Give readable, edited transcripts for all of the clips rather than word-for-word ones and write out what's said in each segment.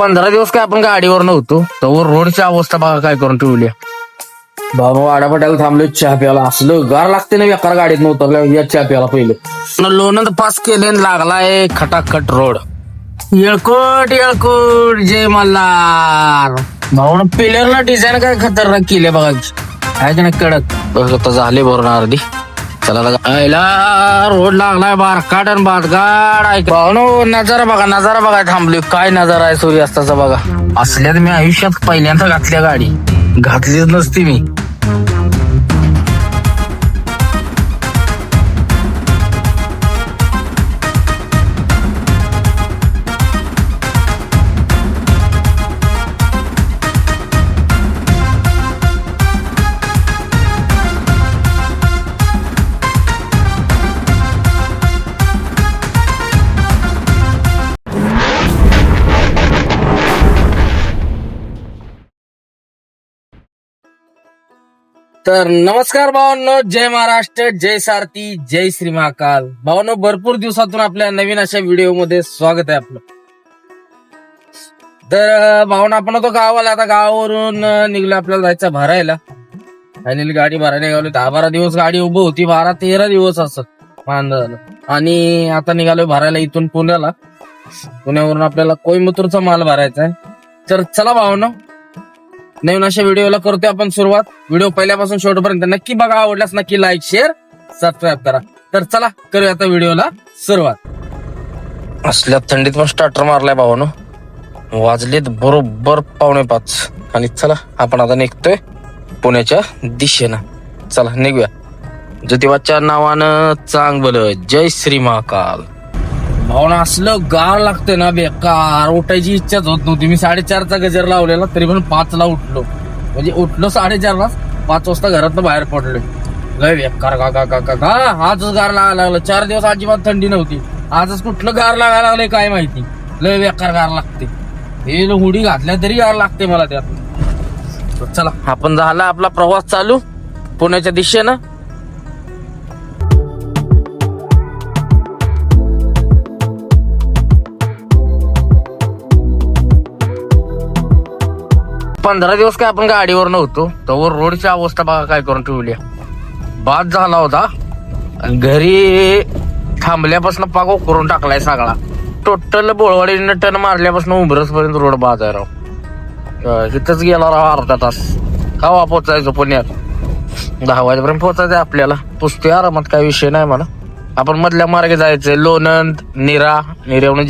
15 दिवस काय आपण गाडीवर नव्हतो तर रोडची अवस्था बघा काय करून ठेवली. भाऊ वाडापट्याला थांबलो चहा प्यायला. असलं गार लागते ना एका गाडीत नव्हतं या चहा प्यायला पहिलं. लोणंद पास केले आणि लागलाय खटाखट रोड. येळकोट येळकोट जय मल्हार. भाऊ पिलरला डिझाईन काय खतरनाक केली बघा. आहे की नाही कडक बघ झाले बरोबर अर्धी. चला रोड लागलाय बारकाट आणि बादगाड. ऐक भाऊ नजारा बघा थांबली. काय नजारा आहे सूर्यास्ताचा बघा. असल्यात मी आयुष्यात पहिल्यांदा घातल्या गाडी. घातलीच नसती मी. तर नमस्कार भावांनो, जय महाराष्ट्र, जय सारथी, जय श्री महाकाल. भावांनो भरपूर दिवसातून आपल्या नवीन अशा व्हिडिओ मध्ये स्वागत आहे आपलं. तर भावना आपण होतो गावाला. आता गावावरून निघलो आपल्याला जायचं भरायला. फायनली गाडी भरायला निघालो. 10-12 दिवस गाडी उभं होती. 12-13 दिवस असत मान झालं. आणि आता निघालो भरायला इथून पुण्याला. पुण्यावरून आपल्याला कोईमतूरचा माल भरायचा आहे. तर चला भावना नवीन अशा व्हिडिओला करतोय आपण सुरुवात. व्हिडिओ पहिल्यापासून शेवटपर्यंत नक्की बघा. आवडल्यास नक्की लाईक शेअर सबस्क्राईब करा. तर चला करूया आता व्हिडिओला सुरुवात. असल्या थंडीत पण स्टार्टर मारलाय भावानो. वाजलेत बरोबर 4:45 आणि चला आपण आता निघतोय पुण्याच्या दिशेनं. चला निघूया. ज्योतिबाच्या नावानं चांग भलं. जय श्री महाकाल. भावना असलं गार लागते ना बेकार. उठायची इच्छाच होत नव्हती. मी 4:30चा गजर लावलेला तरी पण 5ला उठलो. म्हणजे उठलो 4:30ला. 5 वाजता घरातनं बाहेर पडलोय. लय बेकार का आजच गार लागायला लागलं. 4 दिवस अजिबात थंडी नव्हती. आजच कुठलं गार लागायला लागलंय काय माहिती. लय बेकार गार लागते. हे हुडी घातल्या तरी गार लागते मला त्यात. चला आपण झाला आपला प्रवास चालू पुण्याच्या दिशेनं. पंधरा दिवस काय आपण गाडीवर नव्हतो तर रोडची अवस्था बघा काय करून ठेवली. बाद झाला होता. घरी थांबल्यापासून पाक करून टाकलाय सगळा. टोटल बोळवाडीनं टन मारल्यापासून उंबरस पर्यंत रोड बाद आहे राव. इथंच गेला राव अर्धा तास. का पोचायचो पुण्यात 10 वाजेपर्यंत पोचायचं आपल्याला. पुसतोय आरामात काय विषय नाही मला. आपण मधल्या मार्गे जायचंय. लोणंद निऱ्याहून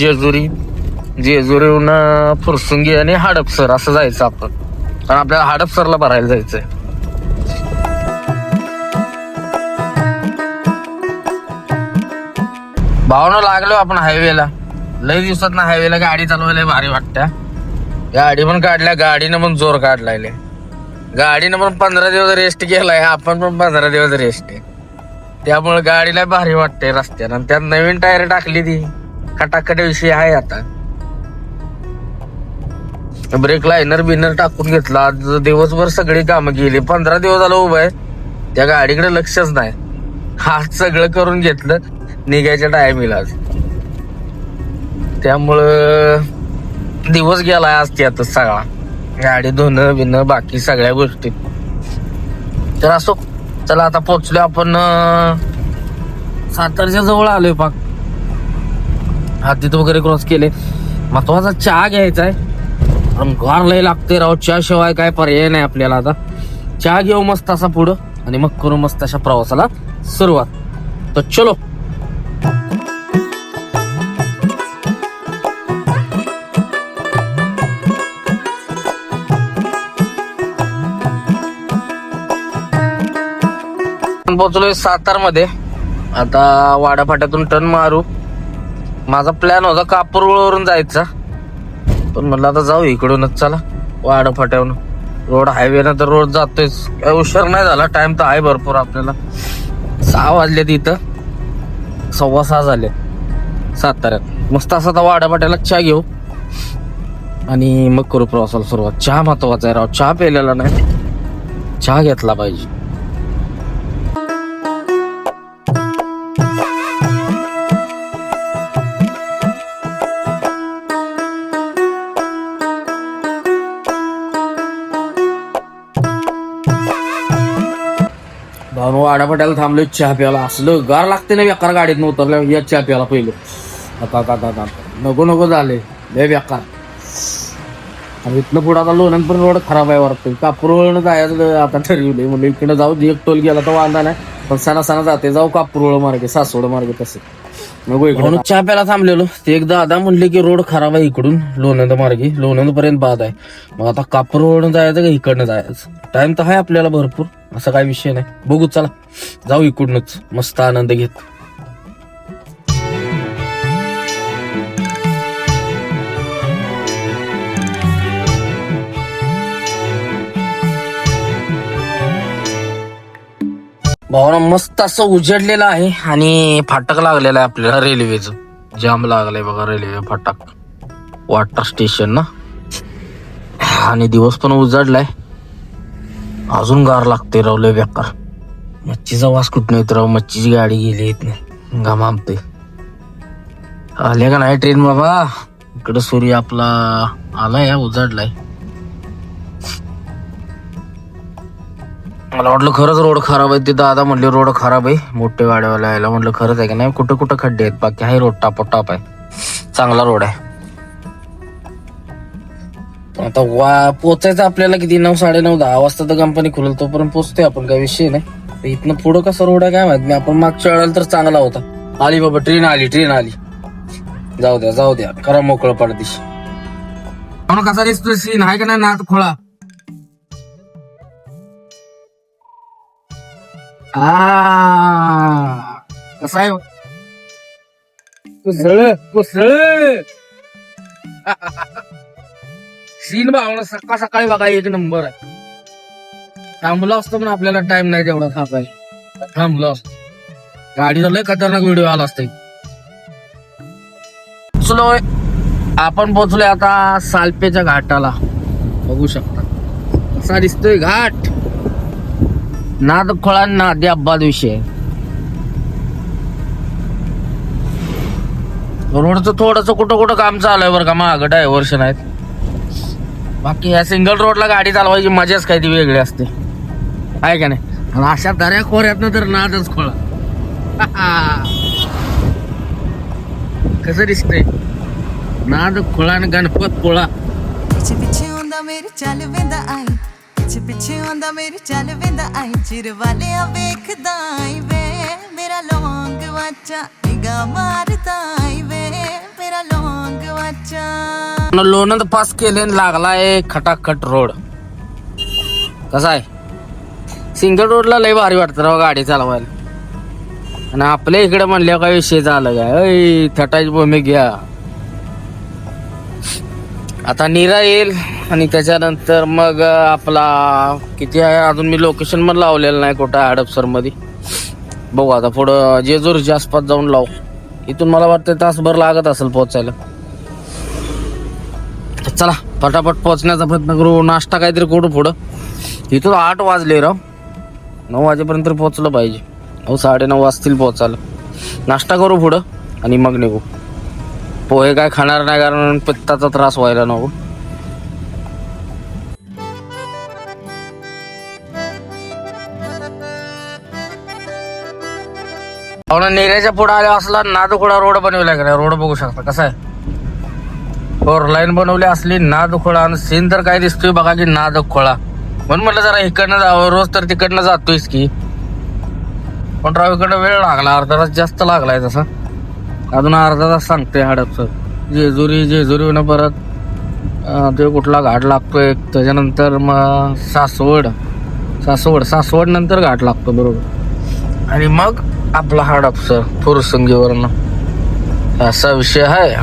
जेजुरीहून फुरसुंगी आणि हडपसर असं जायचं आपण. कारण आपल्याला हडपसरला भरायला जायचंय. भावना लागलो आपण हायवेला. लय दिवसात ना हायवेला गाडी चालवायला भारी वाटत्या. गाडी पण काढल्या. गाडीनं पण जोर काढलाय. गाडीनं पण 15 दिवस रेस्ट केलाय. आपण पण 15 दिवस रेस्ट आहे. त्यामुळे गाडीला भारी वाटते रस्त्यानं. आणि त्यात नवीन टायर टाकली ती खटाखट विषय आहे आता. ब्रेक लायनर बिनर टाकून घेतला. आज दिवसभर सगळी कामं केली. 15 दिवस झालं उभं आहे. त्या गाडीकडे लक्षच नाही. आज सगळं करून घेतलं निघायच्या टायमिंगला. आज त्यामुळं दिवस गेलाय आज त्यातच सगळा. गाडी धुणं बिणं बाकी सगळ्या गोष्टी. तर असो चला आता पोहोचलो आपण सातारच्या जवळ आलोय पाक. हद्दीत वगैरे क्रॉस केले. महत्वाचा चहा घ्यायचा आहे. गार लय लागते राव. चहा शिवाय काय पर्याय नाही आपल्याला. आता चहा घेऊ मस्त असा पुढं आणि मग करू मस्त अशा प्रवासाला सुरुवात. तर चलो. पोहोचलोय सातार मध्ये. आता वाडाफाट्यातून टर्न मारू. माझा प्लॅन होता कापूरवरून जायचा पण म्हणलं आता जाऊ इकडूनच. चला वाडाफाट्यावरून रोड हायवे ना तर रोड जातोय. काय उशीर नाही झाला. टाइम तर आहे भरपूर आपल्याला. 6 वाजले तिथं. 6:15 झाले साताऱ्यात. मस्त असा आता वाडाफाट्याला चहा घेऊ आणि मग करू प्रवासाला सुरुवात. चहा महत्वाचा आहे राव. चहा प्यायलेला नाही. चहा घेतला पाहिजे. जाऊन वाडापट्याला थांबलो चहा प्यायला. असलं गार लागते ना बेकार गाडीतनं उतरल्या या चहा प्यायला पहिलं. आता नको नको झाले लय बेकार. आणि इथनं पुढं आता लोणंद पण रोड खराब आहे वाटतं. कापूरवळनं जायचं आता ठरवलंय. म्हणजे इकडे जाऊ दे, एक टोल गेला तर वांधा नाही, पण सणा जाते जाऊ कापूरवळ मार्गे, सासवड मार्गे तसं नको इकडे. चहा प्यायला थांबलेलो ते एकदा दादा म्हणले की रोड खराब आहे इकडून लोणंद मार्गे, लोणंद पर्यंत बाद आहे. मग आता कापूरवळनं जायचं का इकडनं जायचं? टाइम तर आहे आपल्याला भरपूर, असा काही विषय नाही. बघू चला जाऊ इकडूनच, मस्त आनंद घेत. भावना मस्त असं उजडलेलं आहे आणि फाटक लागलेलं आहे आपल्याला रेल्वेचं. जाम लागलंय बघा रेल्वे फाटक, वॉटर स्टेशन ना. आणि दिवस पण उजाडलाय, अजून गार लागते राव लय बेकार. मच्छीचा वास कुठं येत राव, मच्छीची गाडी गेली येत नाही, घामामते. आले का नाही ट्रेन बाबा? इकडं सूर्य आपला आलाय, उजाडलाय. मला वाटलं खरंच रोड खराब आहे. ते दादा म्हणले रोड खराब आहे मोठे गाड्यावाला यायला. म्हटलं खरंच आहे का? नाही, कुठं कुठं खड्डे आहेत, बाकी आहे रोड टाप आहे, चांगला रोड आहे. आता पोचायचं आपल्याला किती, 9, 9:30, 10 वाजता तर कंपनी खुलेल, तोपर्यंत पोचतोय आपण, काही विषय नाही. इथनं पुढं कसा रोड आहे काय माहित नाही. आपण मागच्या वेळेला तर चांगला होता. आली बाबा ट्रेन आली. जाऊ द्या करा मोकळं पडदिश. कसा दिसतोय सीन आहे का नाही नाथ खोळा? कसा आहे कुसळ सीन भावना. सकाळी बघा एक नंबर आहे. थांबलो असतो पण आपल्याला टाइम नाही तेवढा थांबायला. थांबलो असतो, गाडीचा लय खतरनाक व्हिडिओ आला असता. पोचलोय आपण, पोचलोय आता सालपेच्या घाटाला. बघू शकता कसा दिसतोय घाट. नाद खोळा नादी अब्बाद विषय. रोडचं थोडस कुठं काम चालू आहे बरं का, मागं डायव्हर्शन आहेत. बाकी या सिंगल रोडला गाडी चालवायची मजाच काही ती वेगळी असते, आहे का नाही? आणि अशा दऱ्या खोऱ्यातनं तर नादच खोळा. कसं दिसतंय नाद खोळा आणि गणपत पोळा. पिछे आंदा मेरे चल वेंदा आई, पिछे आंदा मेरे चल वेंदा आई, चिर वालिया वेखदा आई वे मेरा लौंग वाचा, निगाह मारदा आई वे मेरा लौंग वाचा. लोणंद पास केले, लागलाय खटाखट रोड. कसा आहे सिंगल रोडला लय भारी वाटतं राव गाडी चालवायला. आणि आपल्या इकडे म्हणल्यावर काय विषय झाला काय, थटाची भूमी घ्या. आता नीरा येईल आणि त्याच्यानंतर मग आपला किती आहे अजून मी लोकेशन पण लावलेलं नाही कुठं हडपसर मध्ये. बघू आता पुढं जेजूरच्या आसपास जाऊन लावू. इथून मला वाटतं तासभर लागत असेल पोहोचायला. चला पटापट पोहोचण्याचा प्रयत्न करू. नाश्ता काहीतरी करू पुढं. इथून 8 वाजले राव, 9 वाजेपर्यंत पोहोचलं पाहिजे. 9, 9:30 वाजतील पोहोचायला. नाश्ता करू पुढं आणि मग निघू. पोहे काय खाणार नाही कारण पित्ताचा त्रास व्हायला नको. नेऱ्याच्या पुढे आले असला नादखोडा रोड बनवलाय का नाही? रोड बघू शकता कसा आहे, 4 लाईन बनवली असली नादखोडा. आणि सीन तर काय दिसतोय बघा की नादखोळा. म्हणून म्हटलं जरा इकडनं जावं, रोज तर तिकडनं जातोयच की. पण राव इकडनं वेळ लागला, अर्धा तास जास्त लागलाय तसा. अजून अर्धा तास सांगते हडपसर. जेजुरी न परत ते कुठला घाट लागतोय, त्याच्यानंतर मग सासवड नंतर घाट लागतो बरोबर. आणि मग आपला हडपसर फुरसंगीवरनं. असा विषय आहे.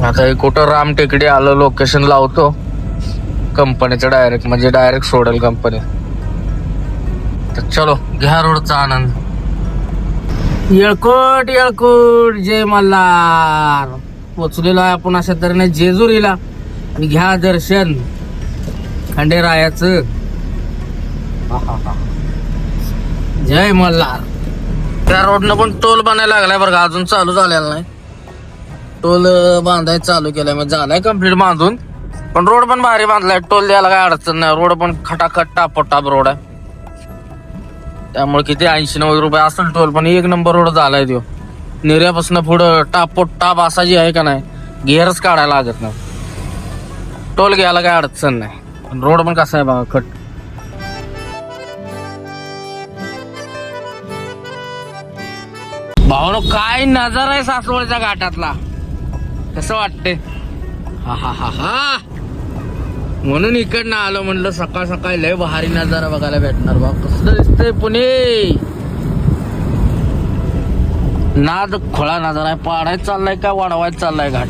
आता हे कुठं राम टेकडी आलं, लोकेशन लावतो कंपनीचं डायरेक्ट, म्हणजे डायरेक्ट सोडेल कंपनी. तर चलो घ्या रोडचा आनंद. येळकोट जय मल्हार. पोचलेलो आहे आपण अशा तऱ्हेने जेजुरीला. आणि घ्या दर्शन खंडेरायाचं. जय मल्हार. त्या रोडनं पण टोल बनायला लागलाय बरं का, अजून चालू झालेला नाही. टोल बांधाय चालू केलाय, म्हणजे झालाय कम्प्लीट बांधून. पण रोड पण भारी बांधलाय, टोल द्यायला काय अडचण नाही. रोड पण खटाखट टापोटाप रोड आहे. त्यामुळे किती 80-90 रुपये असेल टोल, पण एक नंबर रोड झालाय तो. निर्यापासून पुढं टाप असा जी आहे का नाही, गिअरच काढायला लागत नाही. टोल घ्यायला काय अडचण नाही. पण रोड पण कसा आहे बघा, खट. भावनो काय नजारा आहे सासवडच्या घाटातला, कसं वाटते. हा हा हा हा, म्हणून इकडनं आलो, म्हणलं सकाळ सकाळी लय भारी नजारा बघायला भेटणार बा. कसं दिसतंय पुणे, नाद खोळा नजारा आहे. पाडायच चाललाय का वाढवायच चाललाय घाट.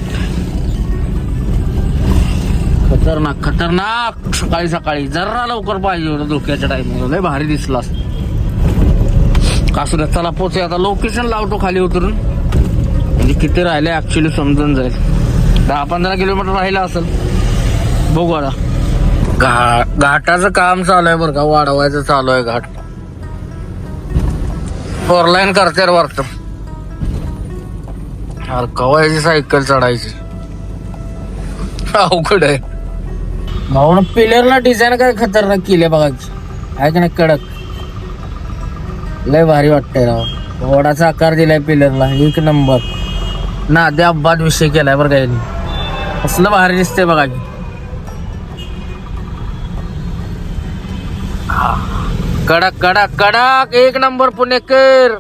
खतरनाक खतरनाक. सकाळी सकाळी जरा लवकर पाहिजे होतं, धोक्याच्या टाइम लय भारी दिसला असत. कासुद्या चला पोचे, आता लोकेशन लावतो खाली उतरून, म्हणजे किती राहिले ऍक्च्युली समजून जाईल. 10-15 किलोमीटर राहिलं असेल, बघू आता. घाटाचं काम चालू आहे बरं का, वाढवायचं चालू आहे घाट. 4 लाईन करते वरत. अरे कवायची सायकल चढायची अवघड आहे. भाऊन पिलरला डिझाईन काय खतरनाक केली बघा, आहे का नाही, कडक. लय भारी वाटतंय राव. वडाचा आकार दिलाय पिलरला, एक नंबर. ना अद्या अपवाद विषय केलाय बरं काही नाही. असलं भारी दिसतंय बघा की. कडक कडक कडक, एक नंबर पुणेकर.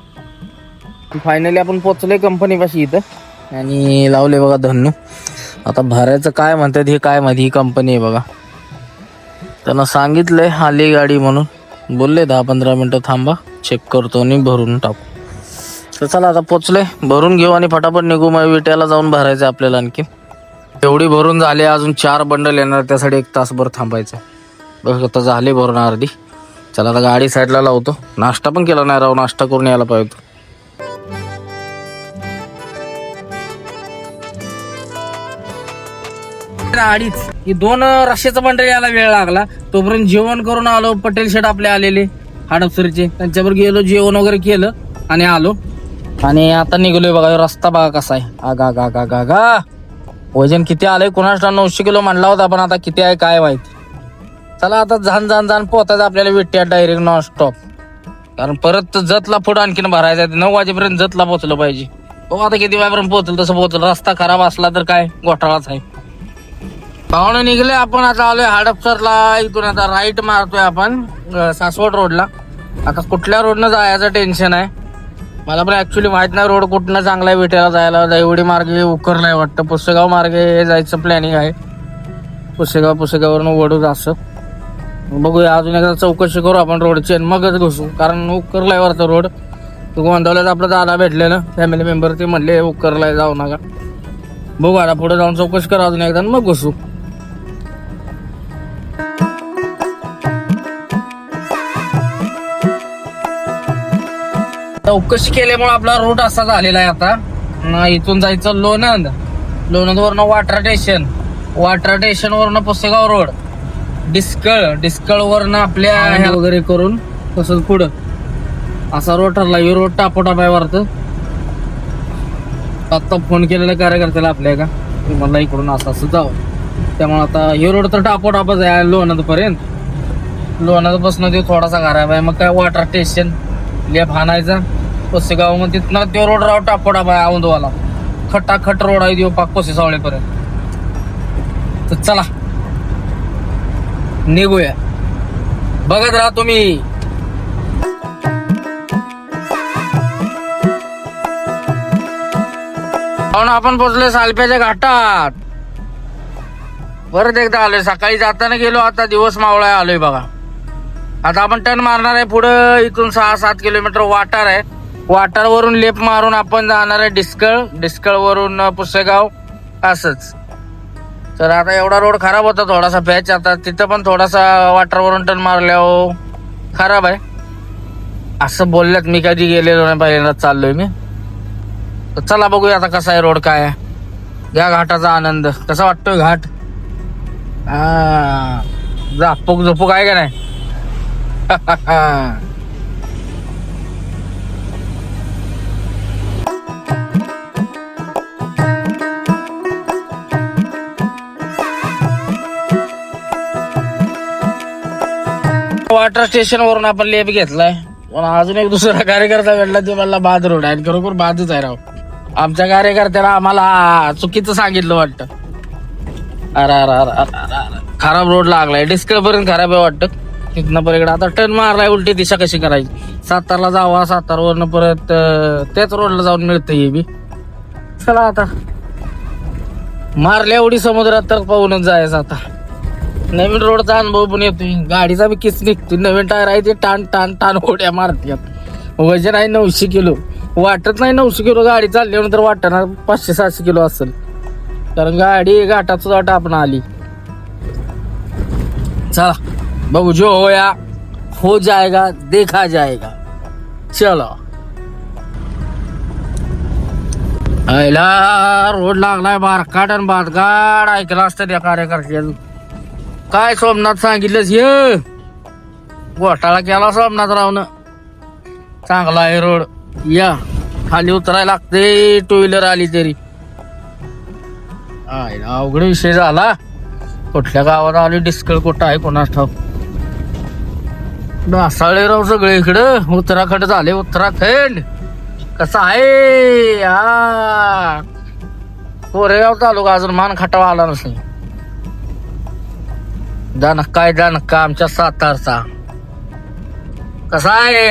फायनली आपण पोचलोय कंपनी पाशी इथं, आणि लावले बघा धन्नू. आता भरायचं काय म्हणतात हे काय माहिती. ही कंपनी आहे बघा, त्यांना सांगितलंय आली गाडी म्हणून. बोलले 10-15 मिनिटं थांबा, चेक करतो आणि भरून टाकू. तर चला आता पोचले, भरून घेऊ आणि फटाफट निघू. मग विट्याला जाऊन भरायचं आपल्याला आणखी. एवढी भरून झाली, अजून 4 बंडल येणार, त्यासाठी 1 तासभर थांबायचं. बघ आता झाली भरून अर्धी. चला आता गाडी साईडला लावतो. नाश्ता पण केला नाही राव, नाश्ता करून यायला पाहिजे. अडीच ही 2 रश्याचं बंडल यायला वेळ लागला. तोपर्यंत जेवण करून आलो. पटेल शेट आपले आलेले हडपसरचे, त्यांच्यावर गेलो, जेवण वगैरे केलं आणि आलो. आणि आता निघलोय बघा. रस्ता बघा कसा आहे. आगा गा गा गा गा. वजन किती आलंय कोणाच 900 किलो म्हणला होता, पण आता किती आहे काय माहिती. चला आता जाण पोहतायचं आपल्याला विट्यात डायरेक्ट नॉन स्टॉप. कारण परत जतला पुढं आणखीन भरायचं. 9 वाजेपर्यंत जतला पोहोचलं पाहिजे. हो आता किती वाजेपर्यंत पोहोचल तसं पोहोचल. रस्ता खराब असला तर काय घोटाळाच आहे. पाहुणे निघले आपण, आता आलोय हडपसरला. इथून आता राईट मारतोय आपण सासवड रोडला. आता कुठल्या रोडनं जायचं टेन्शन आहे. मला पण ऍक्च्युली माहित नाही रोड कुठनं चांगला आहे विट्याला जायला. दैवडी मार्गे उकरलाय वाटतं, पुसेगाव मार्गे जायचं प्लॅनिंग आहे. पुसेगाववरनं वडूच असं बघूया. अजून एकदा चौकशी करू आपण रोडची आणि मगच घुसू. कारण उकरलाय वरचा रोड. तू गोंधवल्यात आपलं दादा भेटलेलं फॅमिली मेंबर, ते म्हणले उकरलाय जाऊ नका. बघू आता पुढे जाऊन चौकशी करू अजून एकदा मग घुसू. चौकशी केल्यामुळे आपला रूट असा झालेला आहे आता. इथून जायचं लोणंद, लोणंदवरनं वाटर स्टेशन वरनं पुसेगाव रोड, डिस्कळ वरनं आपल्या वगैरे करून तसंच पुढं असा रोड ठरला. हे रोड टापोटाप आहे वरत. आता फोन केलेला कार्यकर्त्याला आपल्या का मला इकडून असं जावं. त्यामुळे आता हे रोड तर टापोटापच आहे लोणंद पर्यंत. लोणंद पासून ते थोडासा खराब आहे. मग काय वाटर स्टेशन लेप हाणायचा पुसेगाव, मग तिथनं तो रोड राव टापोटाप आहे औंधवाला. खटाखट रोड आहे तो पाक पुसेसावळेपर्यंत. तर चला निघूया, बघत राहा तुम्ही. आपण पोहोचलोय सालप्याच्या घाटात. परत एकदा आलोय. सकाळी जाताना गेलो, आता दिवस मावळा आलोय बघा. आता आपण टर्न मारणार आहे पुढं. इथून 6-7 किलोमीटर वाटार आहे. वाटारवरून लेप मारून आपण जाणार आहे डिस्कळ वरून पुसेगाव असंच. तर आता एवढा रोड खराब होता थोडासा पॅच. आता तिथं पण थोडासा वाटारवरून टर्न मारल्यावर खराब आहे असं बोलल्यात. मी कधी गेलेलो नाही, पहिल्यांदा चाललोय मी. तर चला बघूया आता कसा आहे रोड, काय आहे. या घाटाचा आनंद कसा वाटतोय घाट. झापूक झोपूक आहे का नाही. वॉटर स्टेशन वरून आपण लेप घेतलाय. पण अजून एक दुसरा कार्यकर्ता घडला ते मला बाद रोड आहे, खरोखर बादच आहे राव. आमच्या कार्यकर्त्याला आम्हाला चुकीचं सांगितलं वाटतं. अरे अरे अरे अरे अरे, खराब रोड लागलाय, डिस्कल पर्यंत खराब आहे वाटतं. तिथनं परत आता टर्न मारलाय, उलटी दिशा कशी करायची. सातारला जावा, सातारवरनं परत त्याच रोडला जाऊन मिळतं हे बी. चला आता मारल्या उडी समुद्रात तर पाहूनच जायचं आता. नवीन रोडचा अनुभव पण येतोय, गाडीचा बी किस निघतोय. नवीन टायर आहे ते टाण टाण टाण उड्या मारतात. वजन आहे 900 किलो, वाटत नाही 900 किलो गाडी चालल्यानंतर वाटणार 500-600 किलो असेल, कारण गाडी घाटात सुद्धा टापण आली. चला बघू, जो होया हो जाएगा देखा जाएगा. चलो आयला रोड लागलाय बारकाट आणि बादगाड. ऐकलं असतं त्या कार्यकर्त्याचं. काय सोमनाथ सांगितलंस हे घोटाळा केला सोमनाथ रावनं. चांगला आहे रोड, या खाली उतरायला लागते टू व्हीलर आली तरी. आयला अवघड विषय झाला. कुठल्या गावात आली डिस्कळ कुठं आहे कोणास ठाऊक. डासाळे राव सगळे इकडं. उत्तराखंड झाले, उत्तराखंड कसं आहे. कोरेगाव तालुका अजून मान खटावा आला नसेल. दणका आहे दणका आमच्या सातारचा. कसा आहे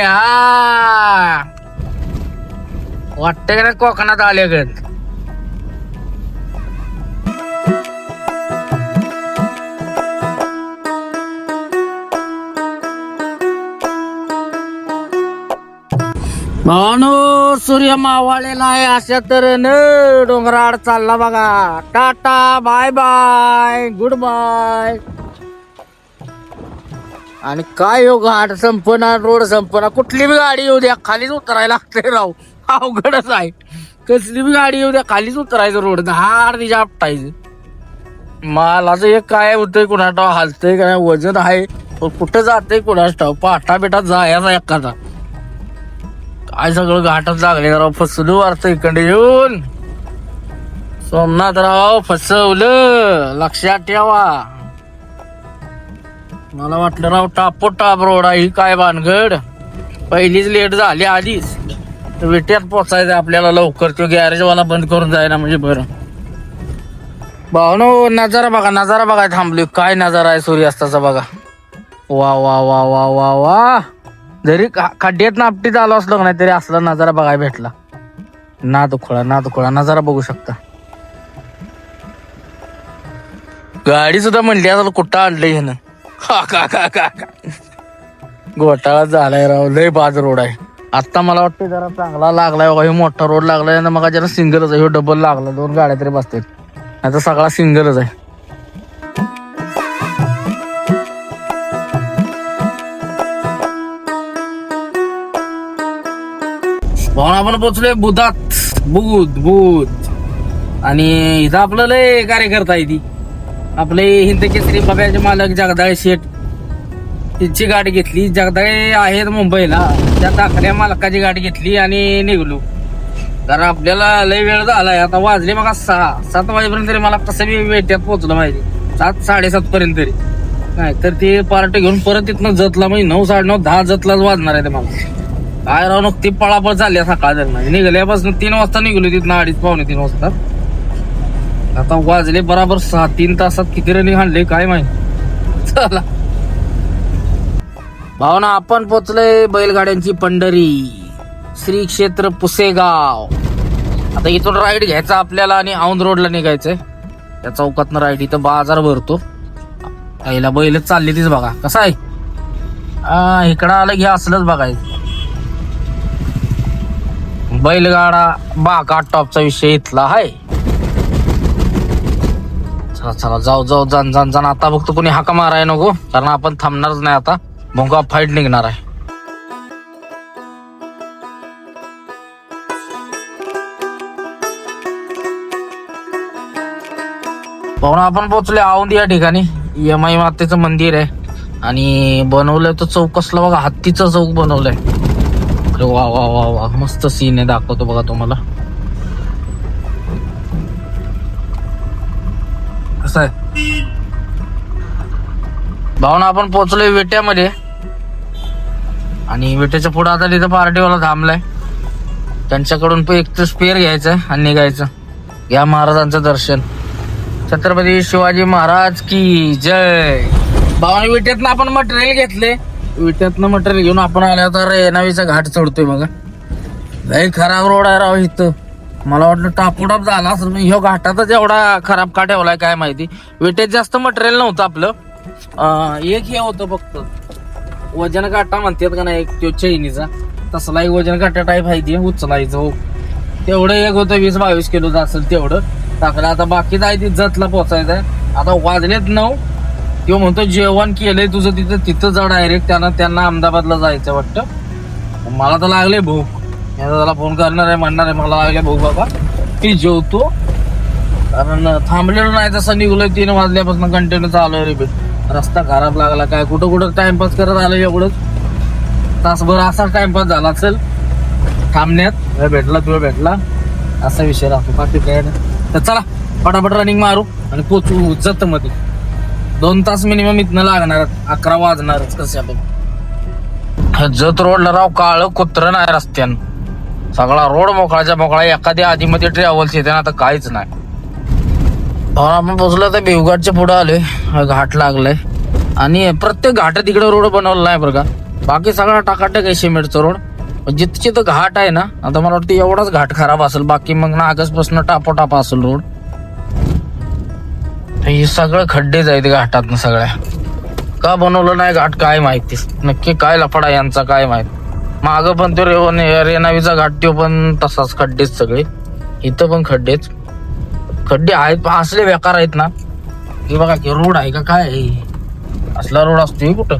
वाटतंय का नाही कोकणात आल्यागत. भावानो सूर्य मावाळलेला आहे, अशा तऱ्हेनं डोंगराड चालला बघा. Ta-ta bye bye goodbye. आणि काय हो घाट संपना, रोड संपना. कुठली बी गाडी येऊ द्या खालीच उतरायला लागते राव. अवघडच आहे. कसली बी गाडी येऊ द्या खालीच उतरायचं रोड, धाड तिच्या आपटायचं. मालाचं एक काय होतंय कुणास ठाव, हालतंय काय वजन आहे कुठं जातंय कुणास ठाव. पाठा बिटात जायचा एखादा. काय सगळं घाटात लागले राव. फसलो वारत इकडे येऊन. सोमनाथराव फसवलं, लक्षात ठेवा. मला वाटलं राव टापो टाप रोड आहे, काय भानगड. पहिलीच लेट झाली आधीच. विट्यात पोचायचं आपल्याला लवकर. तो गॅरेजवाला बंद करून जायला म्हणजे बरं. भावनो नजारा बघा, नजारा बघा. थांबलोय, काय नजारा आहे सूर्यास्ताचा बघा. वा वा वा वा वा वा. जरी खड्ड्यात नापटीत आलो असलो नाही तरी असला नजारा बघायला भेटला. नादखोळा नजारा बघू शकता. गाडी सुद्धा म्हणली असं कुठं आणलंय ह्यानं. का घोटाळा झालाय राव. लय बाज रोड आहे. आता मला वाटतं जरा चांगला लागलाय बघा. हे मोठा रोड लागलाय ना, मग जरा सिंगलच आहे. हे डबल लागला, 2 गाड्या तरी बसतात. आता सगळा सिंगलच आहे. भावना आपण पोचलोय बुधात. बुध आणि इथं आपलं लय कार्यकर्ता आहे. ती आपले हिंद केसरी बब्याचे मालक जगदाळे शेठ, तिची गाडी घेतली. जगदाळे आहेत मुंबईला, त्या दाखल्या मालकाची गाडी घेतली आणि निघलो. कारण आपल्याला लय वेळ झालाय. आता वाजले बघा 6-7 वाजेपर्यंत तरी मला कसं बी वेट्यात पोहोचलं पाहिजे. 7-7:30 पर्यंत तरी. नाही तर ते पार्टी घेऊन परत तिथनं जतला म्हणजे 9-9:30-10 जतलाच वाजणार आहे ते मला. काय राव ती पळापळ चालली सकाळ दरम्यान. निघाल्यापासून 3 वाजता निघलो तिथनं, 2:30-3 वाजता. आता वाजले बराबर 3 तासात किती रनिंग हाणले काय माहिती. चला भावना आपण पोचलोय बैलगाड्यांची पंढरी, श्री क्षेत्र पुसेगाव. आता इथून राईड घ्यायचा आपल्याला आणि औंध रोडला निघायचंय. त्या चौकातनं राईड. इथं बाजार भरतो. पहिला बैलच चालली तीच बघा. कसं आहे इकडं आलं घ्या असलंच बघायचं. बैलगाडा बागा टॉपचा विषय इथला आहे. चला जाऊ जाण. आता फक्त कोणी हाका माराय नको, कारण आपण थांबणारच नाही. आता भोंगा फाईट निघणार आहे. पाहुणा आपण पोहोचले औंध या ठिकाणी. यमाई मातेचं मंदिर आहे आणि बनवलंय तो चौक कसला बघा, हत्तीचा चौक बनवलाय. वा वा वा वा, मस्त सीन आहे. दाखवतो बघा तुम्हाला कसं आहे. भावना आपण पोहोचलोय वेट्यामध्ये आणि विटेच्या पुढे आता तिथं पार्टीवाला थांबलाय, त्यांच्याकडून पण एक तर स्पेअर घ्यायचं आणि निघायचं. घ्या महाराजांचं दर्शन. छत्रपती शिवाजी महाराज की जय. भावानी विट्यातनं आपण मटेरियल घेतले, विट्यातनं मटेरियल घेऊन आपण आल्या तर रेणावीचा घाट चढतोय बघा. लय खराब रोड आहे राव इथं. मला वाटलं टापोटाप झाला असेल, ह्यो घाटातच एवढा खराब का ठेवलाय काय माहिती. विट्यात जास्त मटेरियल नव्हतं आपलं, एक हे होतं फक्त वजन काटा म्हणतात का नाही, एक तो चैनीचा तसला एक वजन काटा टाईप आहे ते उचलायचं. हो तेवढं एक होतं 20-22 किलोचं असेल तेवढं टाकलं. आता बाकी आहे ती जतला पोचायचं आहे. आता वाजलेत 9. तो म्हणतो जेवण केलंय तुझं तिथं जा डायरेक्ट. त्यांना अहमदाबादला जायचं वाटतं. मला तर लागले भूक. त्याला फोन करणार आहे, म्हणणार आहे मला लागले भूक बाबा, ती जेवतो. कारण थांबलेलो नाही, तसं निघलोय 3 वाजल्यापासून कंटिन्यू चालू आहे रे. रस्ता खराब लागला काय, कुठं टाइमपास करत आलं एवढंच. तासभर असा टाइमपास झाला असेल थांबण्यात. भेटला तुला भेटला असा विषय राहतो, बाकी काय नाही. तर चला फटाफट रनिंग मारू आणि पोचू जत मध्ये. 2 तास मिनिमम इथनं लागणार, 11 वाजणारच कसे आपण. जत रोडला राव काळ कुत्र नाही रस्त्यानं, सगळा रोड मोकळाच्या मोकळा. एखाद्या आधीमध्ये ट्रॅव्हल्स येते ना, आता काहीच नाही. आपण पोचलो तर भिवघाटच्या पुढे आलोय. घाट लागलाय आणि प्रत्येक घाटात तिकडे रोड बनवला नाही बरं का. बाकी सगळा टाकाटक आहे सिमेंटचा रोड. जिथं जिथं घाट आहे ना, आता मला वाटतं एवढाच घाट खराब असेल, बाकी मग ना आगस्टपासून टापोटाप असेल रोड. हे सगळं खड्डेच आहेत घाटात सगळ्या. का बनवलं नाही घाट काय माहिती, नक्की काय लफडा यांचा काय माहित. मागं पण तो रेणावीचा घाट तो पण तसाच खड्डेच सगळे. इथं पण खड्डेच खड्डे आहेत, असले बेकार आहेत ना. हे बघा की रोड आहे का काय आहे, असला रोड असतो कुठं.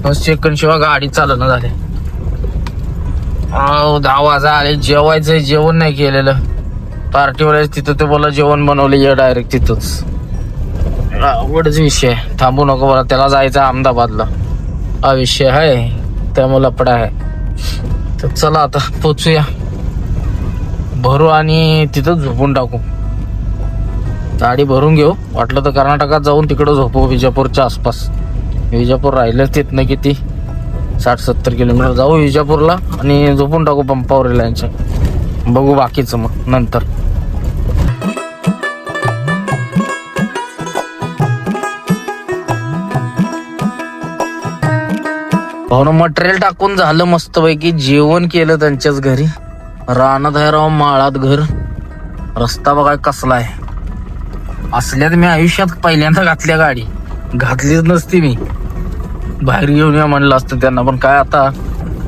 बस सेकंड शिवाय गाडी चालणं झाले. 10 वाजा आले, जेवायचं जेवण नाही केलेलं. पार्टीवाले तिथं ते बोला जेवण बनवलं ये डायरेक्ट तिथंच. अवघडच विषय. थांबू नको बरं, त्याला जायचं अहमदाबादला हा विषय आहे, त्यामुळे लपडा आहे. तर चला आता पोचूया, भरू आणि तिथं झोपून टाकू. गाडी भरून घेऊ, वाटलं तर कर्नाटकात जाऊन तिकडं झोपू विजापूरच्या आसपास. विजापूर राहिलं तिथनं किती 60-70 किलोमीटर. जाऊ विजापूरला आणि झोपून टाकू पंपावर रिलायन्सच्या. बघू बाकीचं मग नंतर. भावना मटेरियल टाकून झालं मस्तपैकी. जेवण केलं त्यांच्याच घरी. रानात आहे राव, माळात घर. रस्ता बघा कसला आहे. असल्यात मी आयुष्यात पहिल्यांदा घातल्या गाडी, घातलीच नसती मी. बाहेर घेऊन या म्हणलं असतं त्यांना, पण काय आता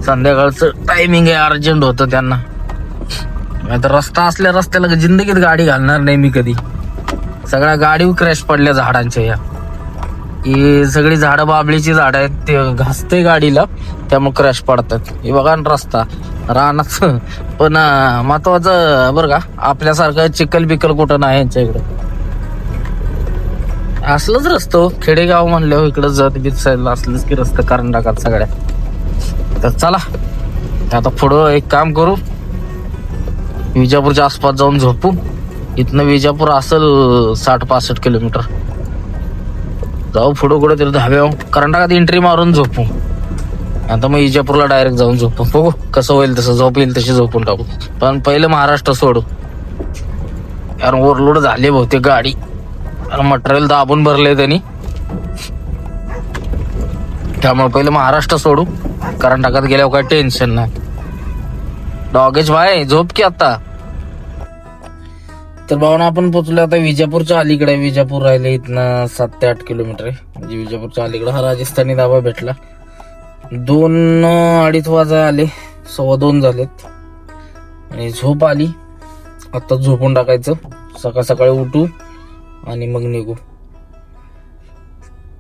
संध्याकाळचं टायमिंग आहे, अर्जंट होतं त्यांना. आता रस्ता असल्या रस्त्याला जिंदगीत गाडी घालणार नाही मी कधी. सगळ्या गाडीवर क्रॅश पडल्या झाडांच्या. या ही सगळी झाडं बाबळीची झाडं आहेत, ते घासते गाडीला त्यामुळे क्रॅश पडतात. हे बघा रस्ता रानात. पण महत्वाचं बरं का, आपल्यासारखं चिखल बिकल कुठं नाही यांच्या इकडे. असलंच रस्तो खेडेगाव म्हणल्यावर इकडं जत बीत साईडला असलंच की रस्ता कर्नाटकात सगळ्या. तर चला आता पुढं एक काम करू, विजापूरच्या आसपास जाऊन झोपू. इथनं विजापूर असेल 60-65 किलोमीटर. जाऊ पुढं कुठं तरी धाब्यावर कर्नाटकात एंट्री मारून झोपू. आता मग विजापूरला डायरेक्ट जाऊन झोपू. बघू कसं होईल तसं, झोप येईल तशी झोपून टाकू. पण पहिलं महाराष्ट्र सोडू, कारण ओव्हरलोड झाले बहुतेक गाडी. मटेरियल दाबून भरले त्यांनी, त्यामुळे पहिलं महाराष्ट्र सोडू. कर्नाटकात गेल्यावर काय टेन्शन नाही. डॉगेज भाई झोप की आता. तर भावना आपण पोचलो आता विजापूरच्या अलीकडे. विजापूर राहिले इथनं 7 ते 8 किलोमीटर आहे. म्हणजे विजापूरच्या अलीकडे हा राजस्थानी धाबा भेटला. 2-2:30 वाजा आले, 2:15 झालेत आणि झोप आली. आता झोपून टाकायचं, सकाळी उठू आणि मग निघू.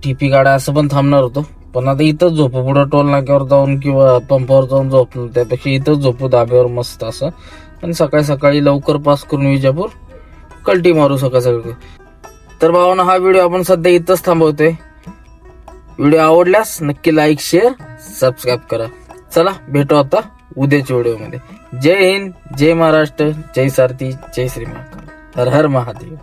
टीपी गाड्या असं पण थांबणार होतो, पण आता इथंच झोपू. पुढं टोल नाक्यावर जाऊन किंवा पंपावर जाऊन झोपू, त्यापेक्षा इथंच झोपू धाब्यावर मस्त असं. आणि सकाळी लवकर पास करून विजापूर कल्टी मारू सकाळी. तर भावांनो, हा व्हिडिओ आपण सध्या इथंच थांबवतोय. व्हिडिओ आवडल्यास नक्की लाईक, शेअर, सबस्क्राईब करा. चला भेटू आता उद्याच्या व्हिडिओमध्ये. जय हिंद, जय महाराष्ट्र, जय सारथी, जय श्री महाकाल. हर हर महादेव.